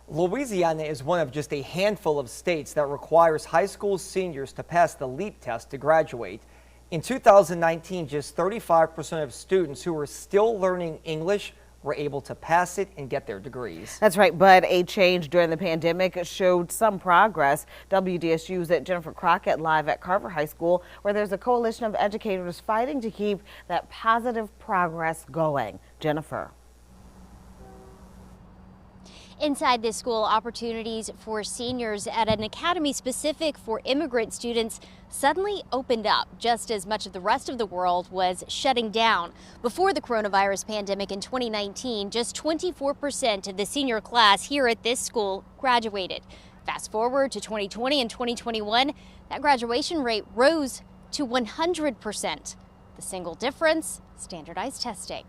Louisiana is one of just a handful of states that requires high school seniors to pass the LEAP test to graduate. In 2019, just 35% of students who were still learning English were able to pass it and get their degrees. That's right, but a change during the pandemic showed some progress. WDSU's Jennifer Crockett live at Carver High School, where there's a coalition of educators fighting to keep that positive progress going. Jennifer. Inside this school, opportunities for seniors at an academy specific for immigrant students suddenly opened up, just as much of the rest of the world was shutting down. Before the coronavirus pandemic in 2019, just 24% of the senior class here at this school graduated. Fast forward to 2020 and 2021, that graduation rate rose to 100%. The single difference, standardized testing.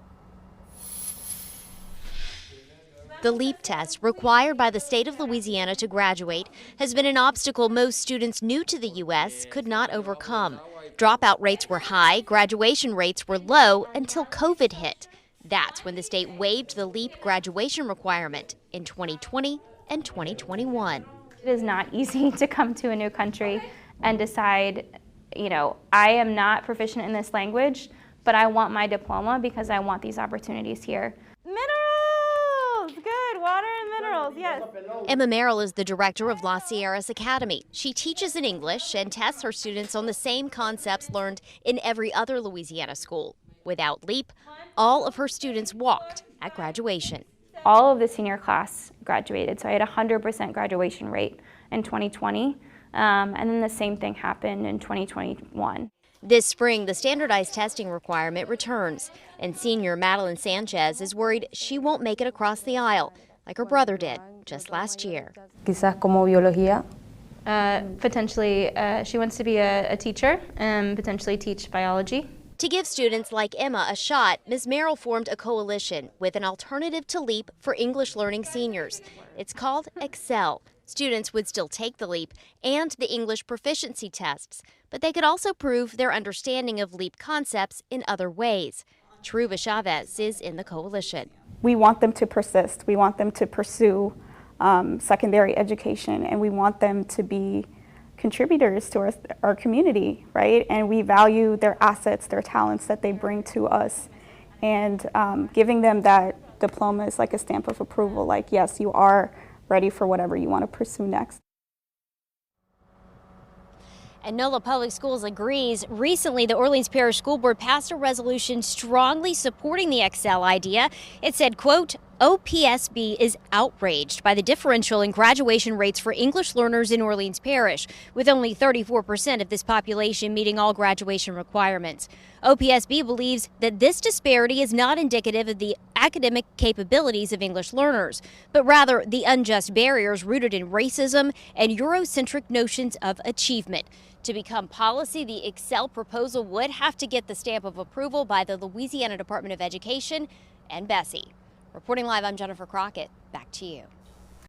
The LEAP test, required by the state of Louisiana to graduate, has been an obstacle most students new to the U.S. could not overcome. Dropout rates were high, graduation rates were low until COVID hit. That's when the state waived the LEAP graduation requirement in 2020 and 2021. It is not easy to come to a new country and decide, I am not proficient in this language, but I want my diploma because I want these opportunities here. Good, water and minerals, yes. Emma Merrill is the director of La Sierras Academy. She teaches in English and tests her students on the same concepts learned in every other Louisiana school. Without LEAP, all of her students walked at graduation. All of the senior class graduated, so I had a 100% graduation rate in 2020, and then the same thing happened in 2021. This spring, the standardized testing requirement returns, and senior Madeline Sanchez is worried she won't make it across the aisle, like her brother did just last year. Quizás como biología. Potentially, she wants to be a teacher and potentially teach biology. To give students like Emma a shot, Ms. Merrill formed a coalition with an alternative to LEAP for English learning seniors. It's called Excel. Students would still take the LEAP and the English proficiency tests, but they could also prove their understanding of LEAP concepts in other ways. Truva Chavez is in the coalition. We want them to persist. We want them to pursue secondary education, and we want them to be contributors to our community, right? And we value their assets, their talents that they bring to us. And giving them that diploma is like a stamp of approval, like, yes, you are ready for whatever you want to pursue next. And NOLA Public Schools agrees. Recently, the Orleans Parish School Board passed a resolution strongly supporting the Excel idea. It said, quote, OPSB is outraged by the differential in graduation rates for English learners in Orleans Parish, with only 34% of this population meeting all graduation requirements. OPSB believes that this disparity is not indicative of the academic capabilities of English learners, but rather the unjust barriers rooted in racism and Eurocentric notions of achievement. To become policy, the Excel proposal would have to get the stamp of approval by the Louisiana Department of Education and Bessie. Reporting live, I'm Jennifer Crockett. Back to you.